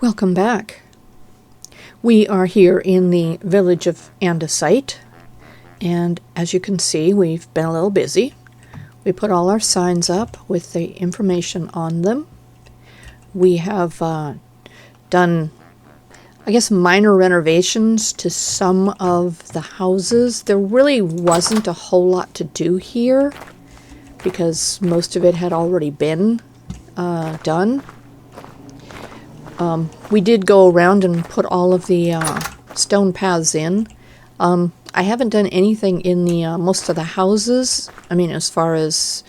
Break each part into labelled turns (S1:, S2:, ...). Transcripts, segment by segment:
S1: Welcome back. We are here in the village of Andesite, and as you can see, we've been a little busy. We put all our signs up with the information on them. We have done, I guess, minor renovations to some of the houses. There really wasn't a whole lot to do here because most of it had already been done. We did go around and put all of the stone paths in. I haven't done anything in the most of the houses. I mean, as far as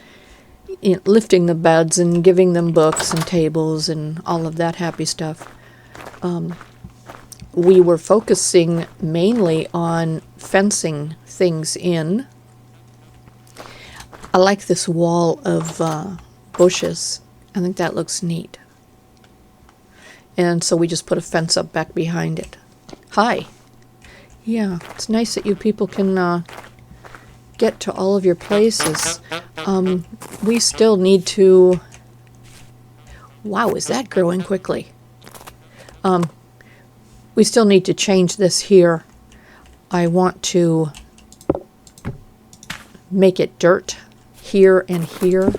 S1: lifting the beds and giving them books and tables and all of that happy stuff. We were focusing mainly on fencing things in. I like this wall of bushes. I think that looks neat. And so we just put a fence up back behind it. Hi. Yeah, it's nice that you people can get to all of your places. We still need to... Wow, is that growing quickly? We still need to change this here. I want to make it dirt here and here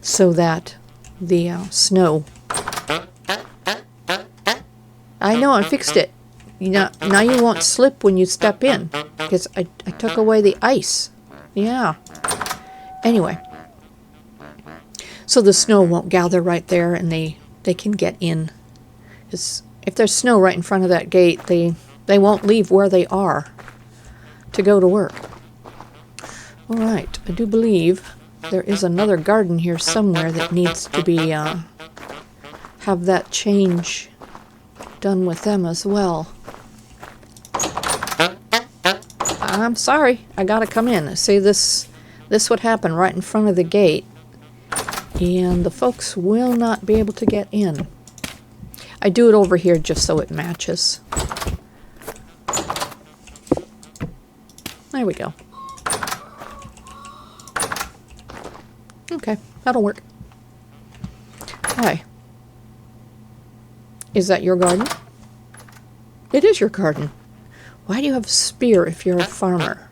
S1: so that the snow... I know, I fixed it. Now you won't slip when you step in, because I took away the ice. Yeah. Anyway. So the snow won't gather right there, and they can get in. Because if there's snow right in front of that gate, they won't leave where they are to go to work. Alright, I do believe there is another garden here somewhere that needs to be, have that change done with them as well. I'm sorry, I gotta come in. See, this would happen right in front of the gate, and the folks will not be able to get in. I do it over here just so it matches. There we go. Okay, that'll work. Hi. Is that your garden? It is your garden. Why do you have a spear if you're a farmer?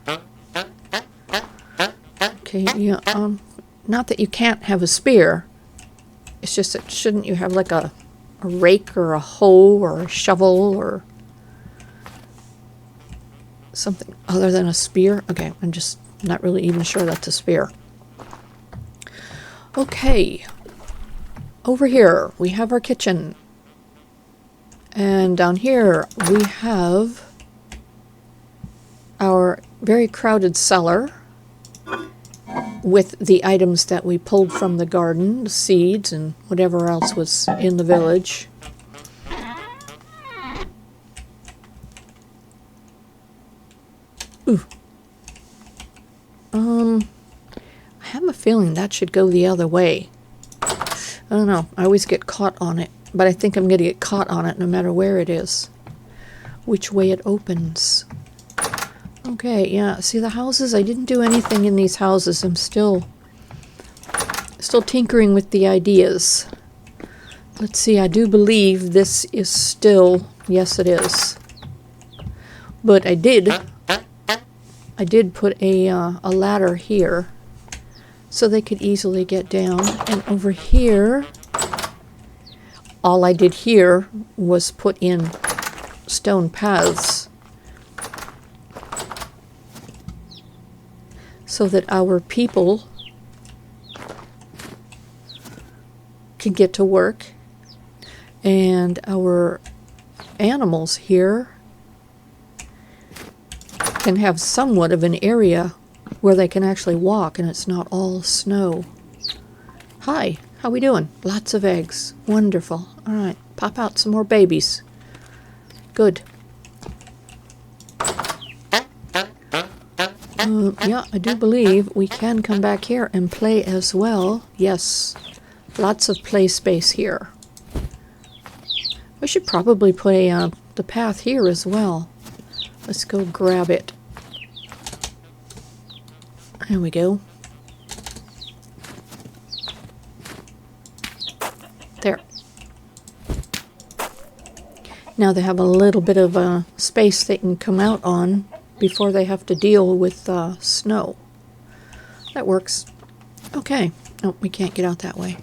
S1: Okay, yeah, not that you can't have a spear. It's just that shouldn't you have like a rake or a hoe or a shovel or something other than a spear? Okay, I'm just not really even sure that's a spear. Okay, over here we have our kitchen. And down here we have our very crowded cellar with the items that we pulled from the garden, the seeds and whatever else was in the village. Ooh. I have a feeling that should go the other way. I don't know, I always get caught on it. But I think I'm going to get caught on it no matter where it is. Which way it opens. Okay, yeah. See the houses? I didn't do anything in these houses. I'm still tinkering with the ideas. Let's see. I do believe this is still... Yes, it is. But I did put a ladder here so they could easily get down. And over here... All I did here was put in stone paths so that our people can get to work and our animals here can have somewhat of an area where they can actually walk and it's not all snow. Hi. How we doing? Lots of eggs. Wonderful. All right, pop out some more babies. Good. Yeah, I do believe we can come back here and play as well. Yes, lots of play space here. We should probably play the path here as well. Let's go grab it. There we go. There. Now they have a little bit of a space they can come out on before they have to deal with snow. That works. Okay. Oh, we can't get out that way.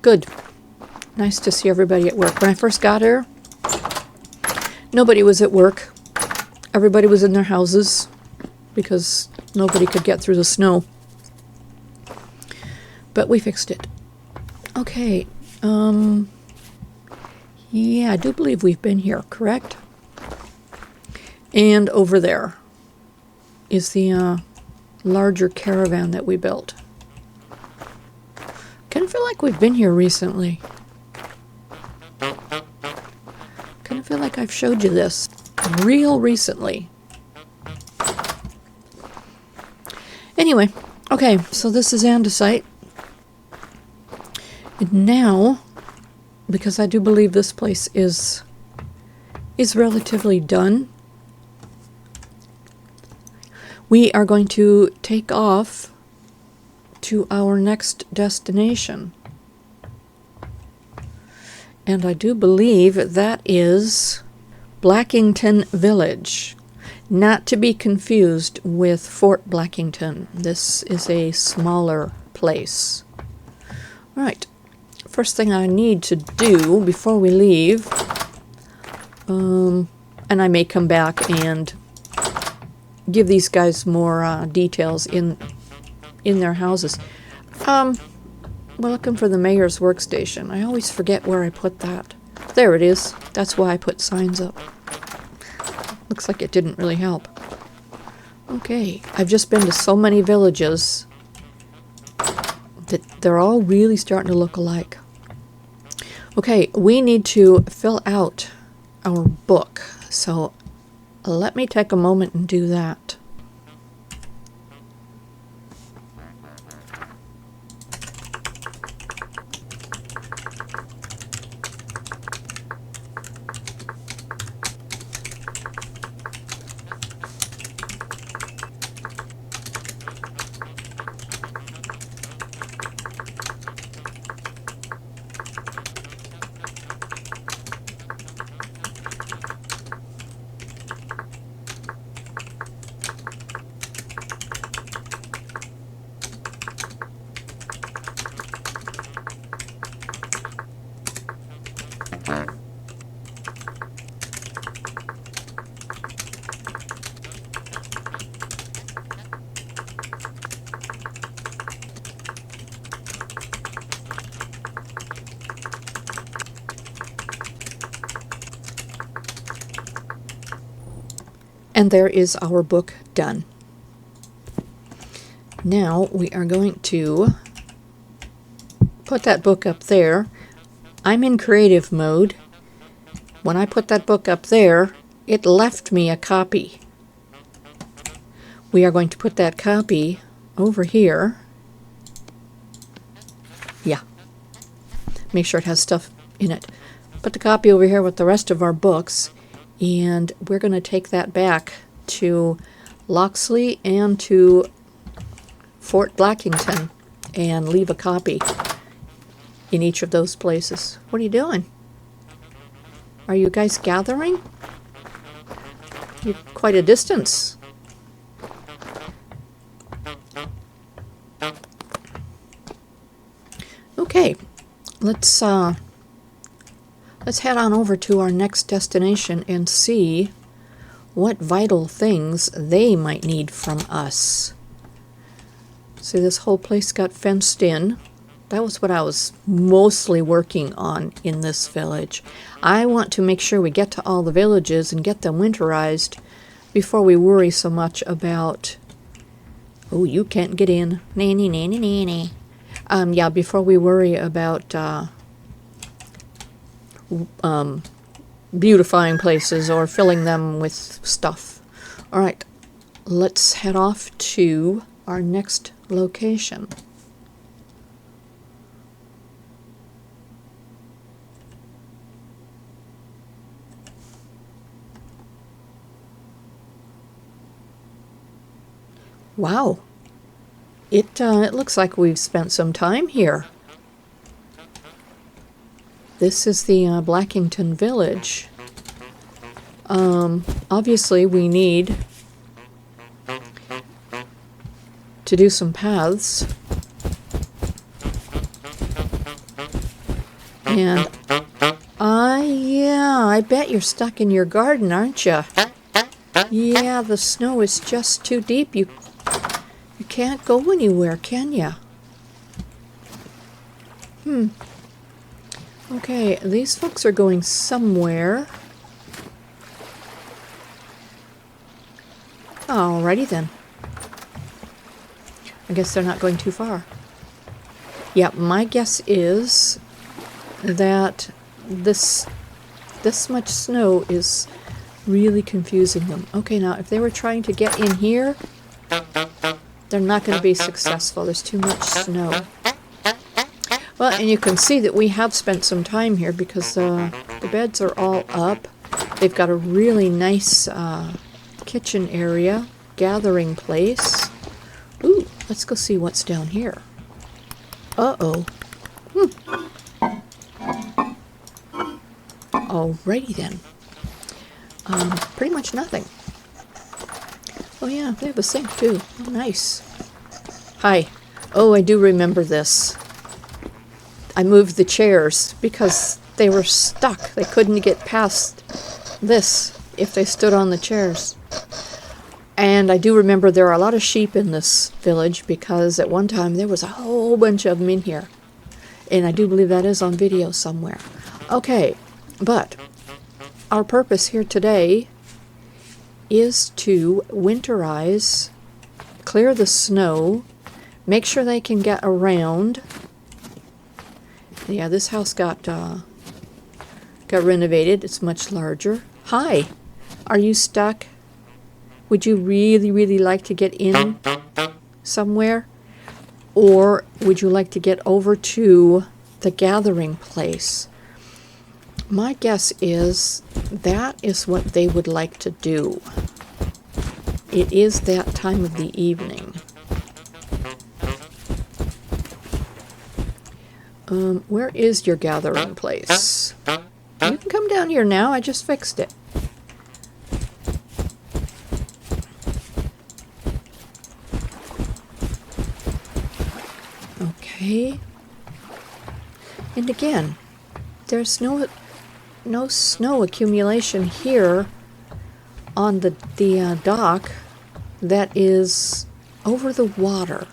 S1: Good. Nice to see everybody at work. When I first got here, nobody was at work. Everybody was in their houses because nobody could get through the snow. But we fixed it. Okay. Yeah, I do believe we've been here, correct? And over there is the larger caravan that we built. Kind of feel like we've been here recently. Kind of feel like I've showed you this real recently. Anyway, okay, so this is andesite. And now, because I do believe this place is relatively done, we are going to take off to our next destination. And I do believe that is Blackington Village. Not to be confused with Fort Blackington. This is a smaller place. All right. First thing I need to do before we leave, and I may come back and give these guys more details in their houses. We're looking for the mayor's workstation. I always forget where I put that. There it is. That's why I put signs up. Looks like it didn't really help. Okay, I've just been to so many villages that they're all really starting to look alike. Okay, we need to fill out our book. So let me take a moment and do that. And there is our book done. Now we are going to put that book up there. I'm in creative mode. When I put that book up there, it left me a copy. We are going to put that copy over here. Yeah. Make sure it has stuff in it. Put the copy over here with the rest of our books. And we're going to take that back to Loxley and to Fort Blackington and leave a copy in each of those places. What are you doing? Are you guys gathering? You're quite a distance. Okay, let's head on over to our next destination and see what vital things they might need from us. See, this whole place got fenced in. That was what I was mostly working on in this village. I want to make sure we get to all the villages and get them winterized before we worry so much about, oh, you can't get in. Nanny, nanny, nanny. Yeah, before we worry about beautifying places or filling them with stuff. All right, let's head off to our next location. Wow, It looks like we've spent some time here. This is the Blackington Village. Obviously we need to do some paths. And yeah, I bet you're stuck in your garden, aren't you? Yeah, the snow is just too deep. You can't go anywhere, can you? Okay, these folks are going somewhere. Alrighty then. I guess they're not going too far. Yeah, my guess is that this much snow is really confusing them. Okay, now if they were trying to get in here, they're not going to be successful. There's too much snow. Well, and you can see that we have spent some time here because the beds are all up. They've got a really nice kitchen area, gathering place. Ooh, let's go see what's down here. Uh-oh. Alrighty then. Pretty much nothing. Oh yeah, they have a sink too. Oh, nice. Hi. Oh, I do remember this. I moved the chairs because they were stuck. They couldn't get past this if they stood on the chairs. And I do remember there are a lot of sheep in this village because at one time there was a whole bunch of them in here. And I do believe that is on video somewhere. Okay, but our purpose here today is to winterize, clear the snow, make sure they can get around. Yeah, this house got renovated. It's much larger. Hi, are you stuck? Would you really, really like to get in somewhere? Or would you like to get over to the gathering place? My guess is that is what they would like to do. It is that time of the evening. Where is your gathering place? You can come down here now. I just fixed it. Okay. And again, there's no snow accumulation here on the dock that is over the water.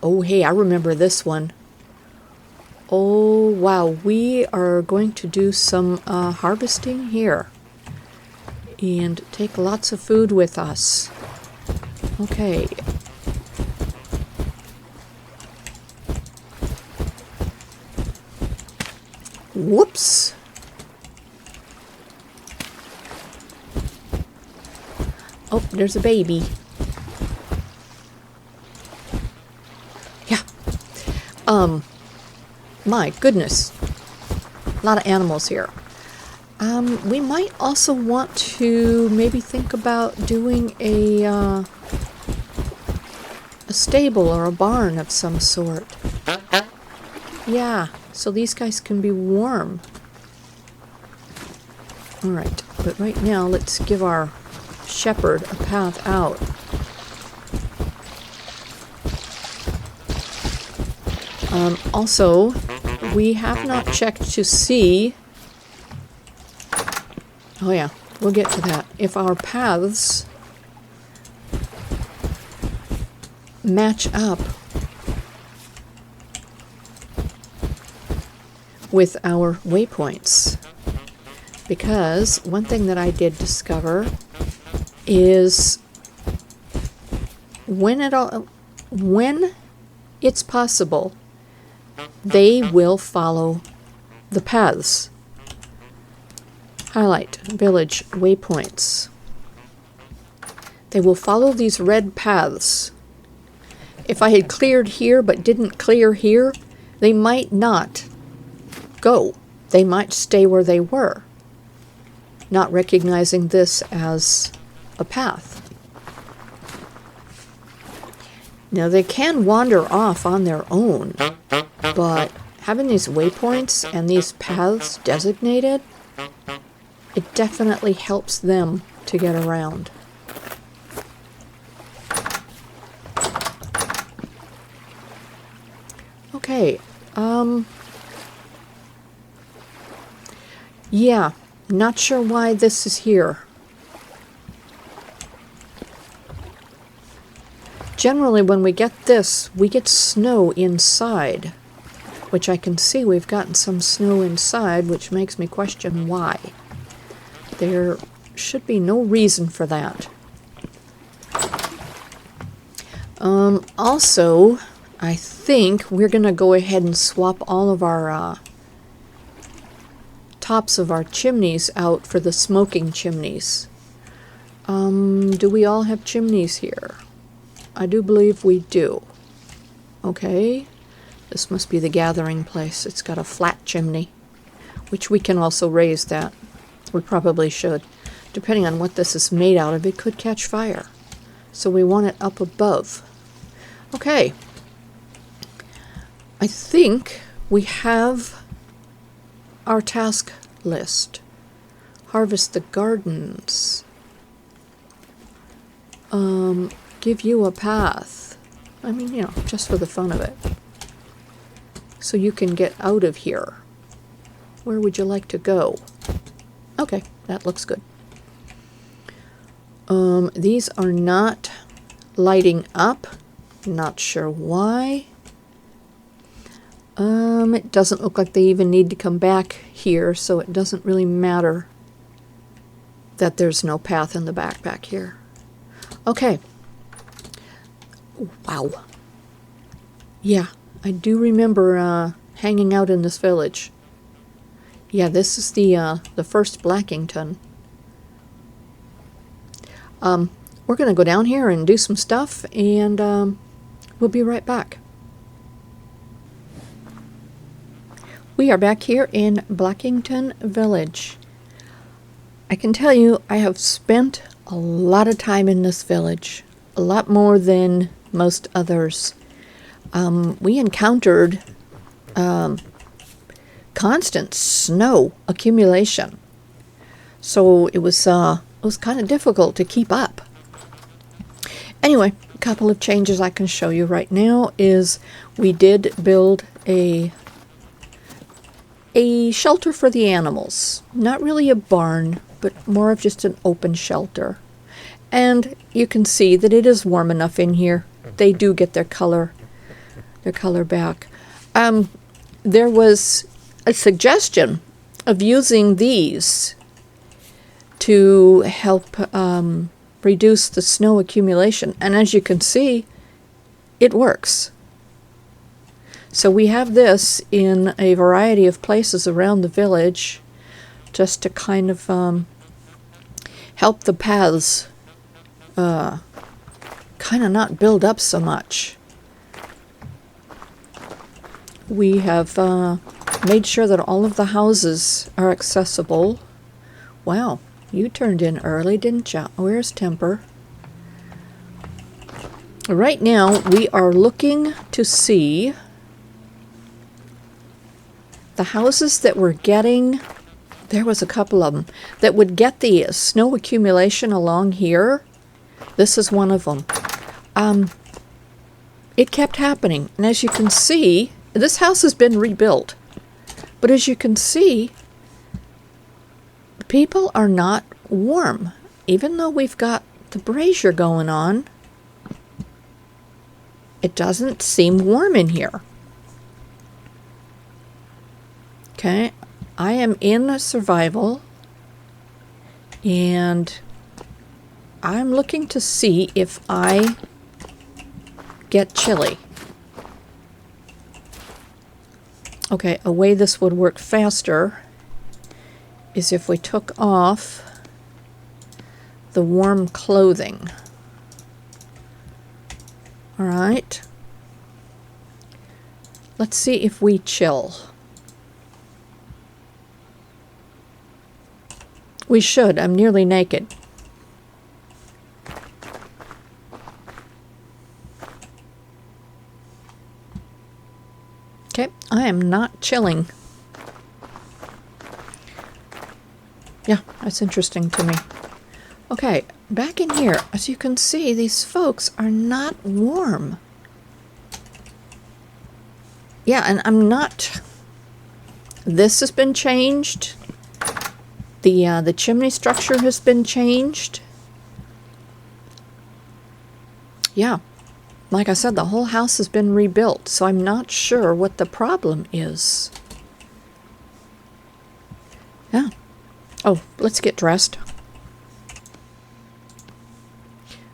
S1: Oh, hey, I remember this one. Oh, wow. We are going to do some harvesting here and take lots of food with us. Okay. Whoops. Oh, there's a baby. Yeah. My goodness. A lot of animals here. We might also want to maybe think about doing a stable or a barn of some sort. Yeah, so these guys can be warm. Alright, but right now let's give our shepherd a path out. Also, we have not checked to see... Oh yeah, we'll get to that. If our paths match up with our waypoints. Because one thing that I did discover is when it's possible, they will follow the paths. Highlight village waypoints. They will follow these red paths. If I had cleared here but didn't clear here, they might not go. They might stay where they were, not recognizing this as a path. Now they can wander off on their own, but having these waypoints and these paths designated, it definitely helps them to get around. Okay, yeah, not sure why this is here. Generally, when we get this, we get snow inside, which I can see we've gotten some snow inside, which makes me question why. There should be no reason for that. Also, I think we're going to go ahead and swap all of our tops of our chimneys out for the smoking chimneys. Do we all have chimneys here? I do believe we do. Okay, this must be the gathering place. It's got a flat chimney, which we can also raise that. We probably should. Depending on what this is made out of, it could catch fire. So we want it up above. Okay. I think we have our task list. Harvest the gardens. Give you a path. I mean, you know, just for the fun of it. So you can get out of here. Where would you like to go? Okay, that looks good. These are not lighting up. Not sure why. It doesn't look like they even need to come back here, so it doesn't really matter that there's no path in the back here. Okay. Wow. Yeah, I do remember hanging out in this village. Yeah, this is the first Blackington. We're going to go down here and do some stuff, and we'll be right back. We are back here in Blackington Village. I can tell you I have spent a lot of time in this village. A lot more than most others. We encountered constant snow accumulation. So it was kind of difficult to keep up. Anyway, a couple of changes I can show you right now is we did build a shelter for the animals. Not really a barn, but more of just an open shelter. And you can see that it is warm enough in here. They do get their color back. There was a suggestion of using these to help reduce the snow accumulation. And as you can see, it works. So we have this in a variety of places around the village just to kind of help the paths kind of not build up so much. We have made sure that all of the houses are accessible. Wow, you turned in early, didn't you? Where's Temper? Right now, we are looking to see the houses that we're getting. There was a couple of them that would get the snow accumulation along here. This is one of them. It kept happening. And as you can see, this house has been rebuilt. But as you can see, people are not warm. Even though we've got the brazier going on, it doesn't seem warm in here. Okay, I am in survival, and I'm looking to see if I get chilly. Okay, a way this would work faster is if we took off the warm clothing. All right. Let's see if we chill. We should. I'm nearly naked. Okay, I am not chilling. Yeah, that's interesting to me. Okay, back in here, as you can see, these folks are not warm. Yeah, and I'm not... This has been changed. The chimney structure has been changed. Yeah, like I said, the whole house has been rebuilt, so I'm not sure what the problem is. Yeah. Oh, let's get dressed.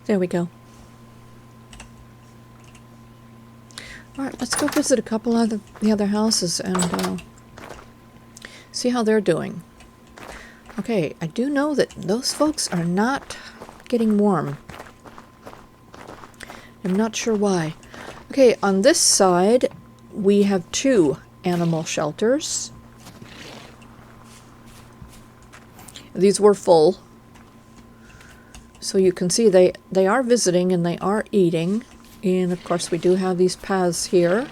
S1: There we go. Alright, let's go visit a couple of the other houses and see how they're doing. Okay, I do know that those folks are not getting warm. I'm not sure why. Okay, on this side, we have 2 animal shelters. These were full. So you can see they are visiting and they are eating. And of course we do have these paths here.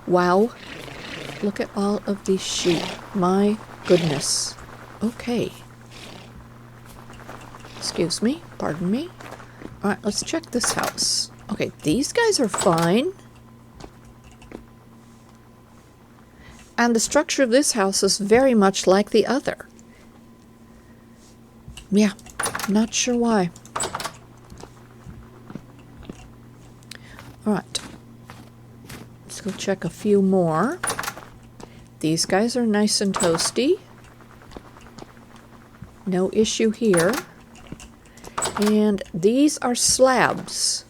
S1: Wow. Look at all of these sheep. My goodness. Okay. Excuse me. Pardon me. Alright, let's check this house. Okay, these guys are fine. And the structure of this house is very much like the other. Yeah, not sure why. Alright. Let's go check a few more. These guys are nice and toasty. No issue here. And these are slabs.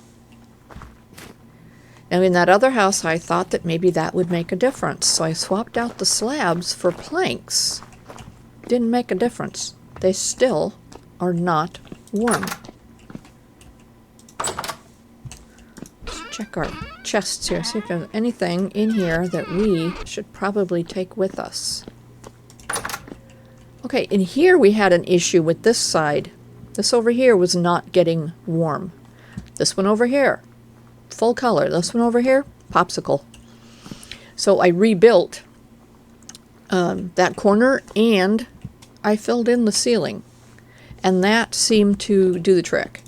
S1: Now in that other house I thought that maybe that would make a difference. So I swapped out the slabs for planks. Didn't make a difference. They still are not warm. Let's check our chests here, see if there's anything in here that we should probably take with us. Okay, in here we had an issue with this side. This over here was not getting warm. This one over here, full color. This one over here, popsicle. So I rebuilt that corner and I filled in the ceiling. And that seemed to do the trick.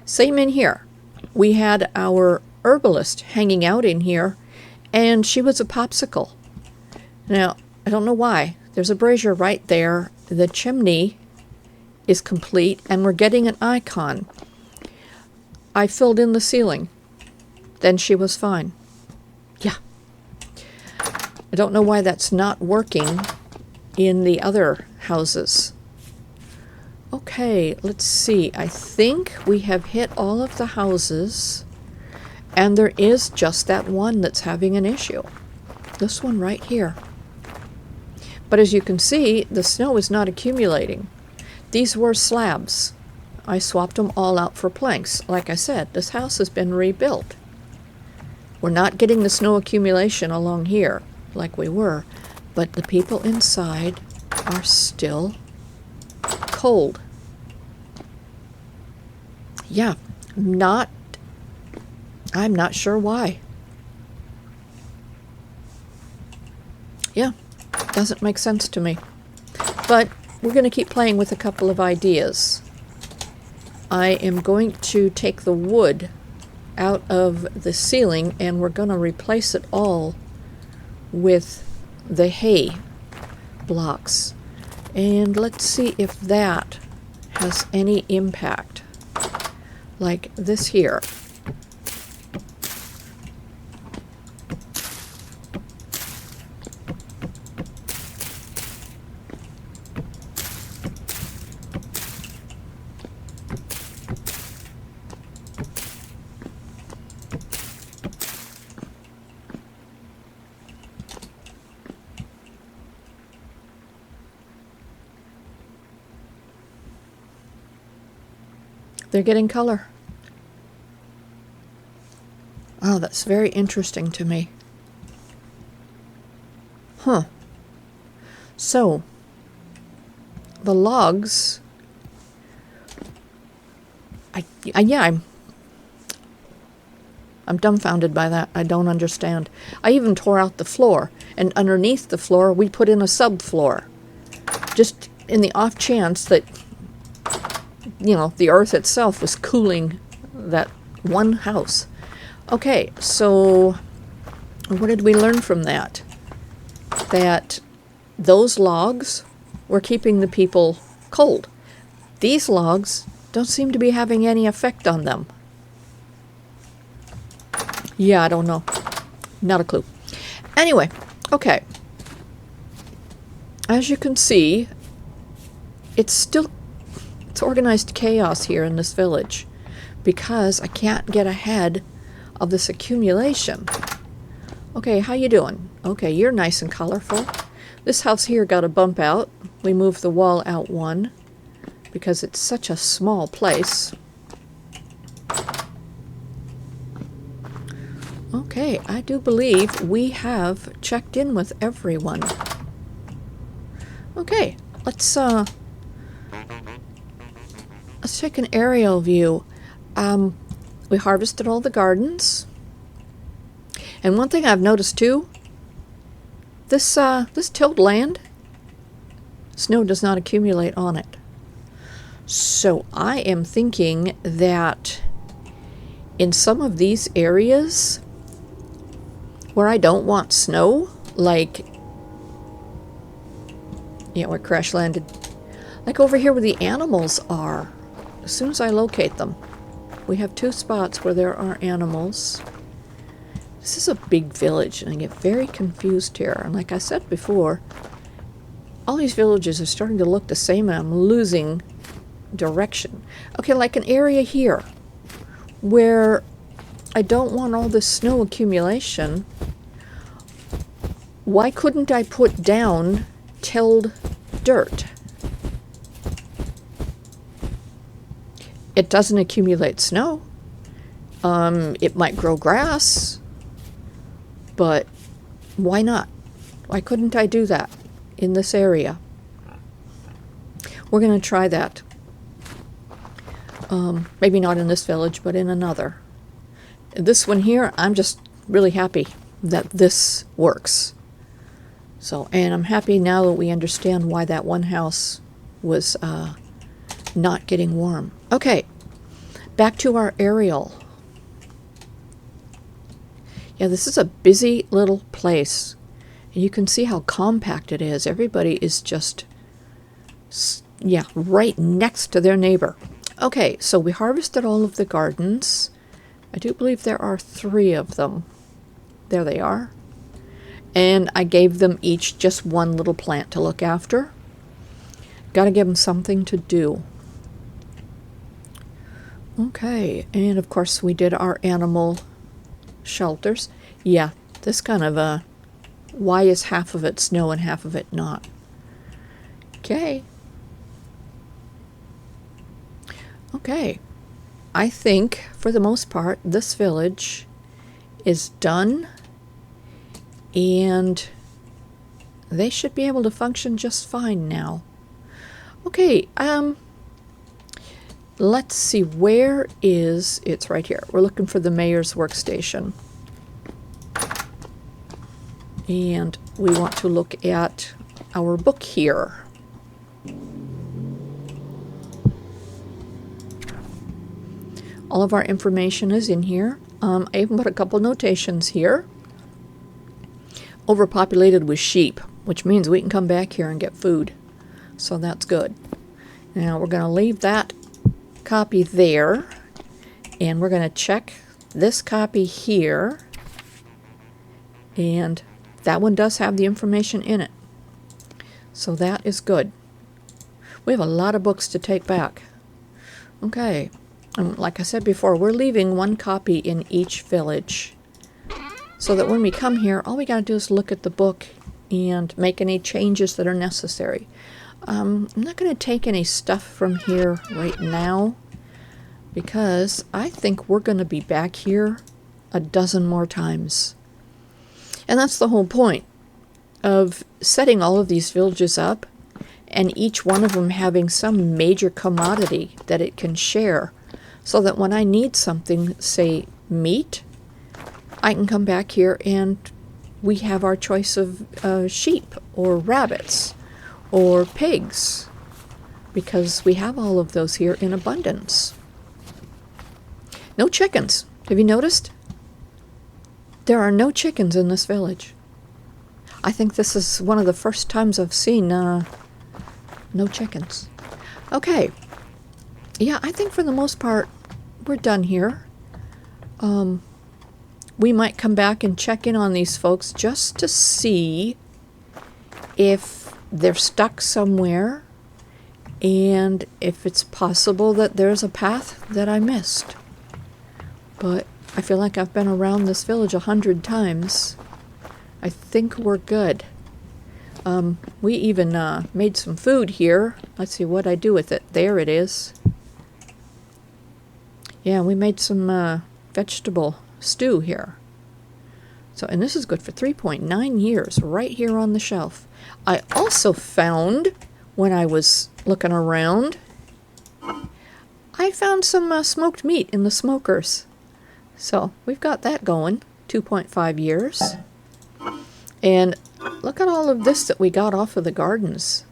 S1: Same in here. We had our herbalist hanging out in here, and she was a popsicle. Now, I don't know why. There's a brazier right there. The chimney is complete, and we're getting an icon. I filled in the ceiling. Then she was fine. Yeah. I don't know why that's not working in the other houses. Okay, let's see. I think we have hit all of the houses, and there is just that one that's having an issue. This one right here. But as you can see, the snow is not accumulating. These were slabs. I swapped them all out for planks. Like I said, this house has been rebuilt. We're not getting the snow accumulation along here like we were, but the people inside are still cold. Yeah, I'm not sure why. Yeah, doesn't make sense to me. But we're going to keep playing with a couple of ideas. I am going to take the wood out of the ceiling and we're going to replace it all with the hay blocks. And let's see if that has any impact. Like this here. They're getting color. Oh, that's very interesting to me. Huh. So, the logs... I'm dumbfounded by that. I don't understand. I even tore out the floor, and underneath the floor we put in a subfloor. Just in the off chance that, you know, the earth itself was cooling that one house. Okay, so what did we learn from that? That those logs were keeping the people cold. These logs don't seem to be having any effect on them. Yeah, I don't know. Not a clue. Anyway, okay. As you can see, it's organized chaos here in this village because I can't get ahead of this accumulation. Okay, how you doing? Okay, you're nice and colorful. This house here got a bump out. We moved the wall out one because it's such a small place. Okay, I do believe we have checked in with everyone. Okay, let's take an aerial view. We harvested all the gardens. And one thing I've noticed too, this tilled land, snow does not accumulate on it. So I am thinking that in some of these areas where I don't want snow, like, yeah, we're crash landed. Like over here where the animals are, as soon as I locate them, we have 2 spots where there are animals. This is a big village, and I get very confused here. And like I said before, all these villages are starting to look the same, and I'm losing direction. Okay, like an area here where I don't want all this snow accumulation. Why couldn't I put down tilled dirt? It doesn't accumulate snow. It might grow grass, but why not? Why couldn't I do that in this area? We're going to try that. Maybe not in this village, but in another. This one here, I'm just really happy that this works. So, and I'm happy now that we understand why that one house was not getting warm. Okay, back to our aerial. Yeah, this is a busy little place. And you can see how compact it is. Everybody is just, yeah, right next to their neighbor. Okay, so we harvested all of the gardens. I do believe there are 3 of them. There they are. And I gave them each just one little plant to look after. Got to give them something to do. Okay, and of course we did our animal shelters. Yeah, this kind of why is half of it snow and half of it not? Okay. Okay. I think, for the most part, this village is done. And they should be able to function just fine now. Okay, let's see, where is, it's right here. We're looking for the mayor's workstation. And we want to look at our book here. All of our information is in here. I even put a couple notations here. Overpopulated with sheep, which means we can come back here and get food. So that's good. Now we're going to leave that copy there, and we're going to check this copy here, and that one does have the information in it. So that is good. We have a lot of books to take back. Okay, and like I said before, we're leaving 1 copy in each village, so that when we come here, all we got to do is look at the book and make any changes that are necessary. I'm not going to take any stuff from here right now, because I think we're going to be back here a dozen more times. And that's the whole point of setting all of these villages up, and each one of them having some major commodity that it can share, so that when I need something, say meat, I can come back here and we have our choice of sheep or rabbits or pigs, because we have all of those here in abundance. No chickens. Have you noticed? There are no chickens in this village. I think this is one of the first times I've seen no chickens. Okay. Yeah, I think for the most part, we're done here. We might come back and check in on these folks just to see if they're stuck somewhere and if it's possible that there's a path that I missed. But I feel like I've been around this village 100 times. I think we're good. We even made some food here. Let's see what I do with it. There it is. Yeah, we made some vegetable stew here. So, and this is good for 3.9 years, right here on the shelf. I also found, when I was looking around, I found some smoked meat in the smokers. So, we've got that going, 2.5 years. And look at all of this that we got off of the gardens.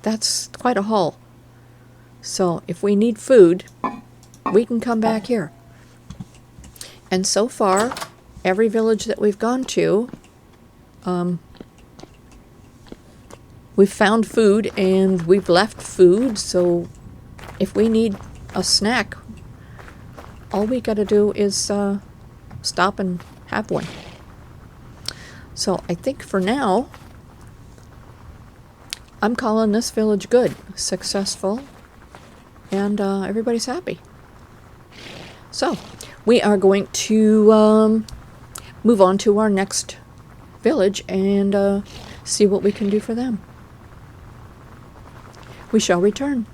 S1: That's quite a haul. So, if we need food, we can come back here. And so far, every village that we've gone to, we've found food and we've left food. So if we need a snack, all we got to do is stop and have one. So I think for now, I'm calling this village good, successful, and everybody's happy. So we are going to move on to our next village and see what we can do for them. We shall return.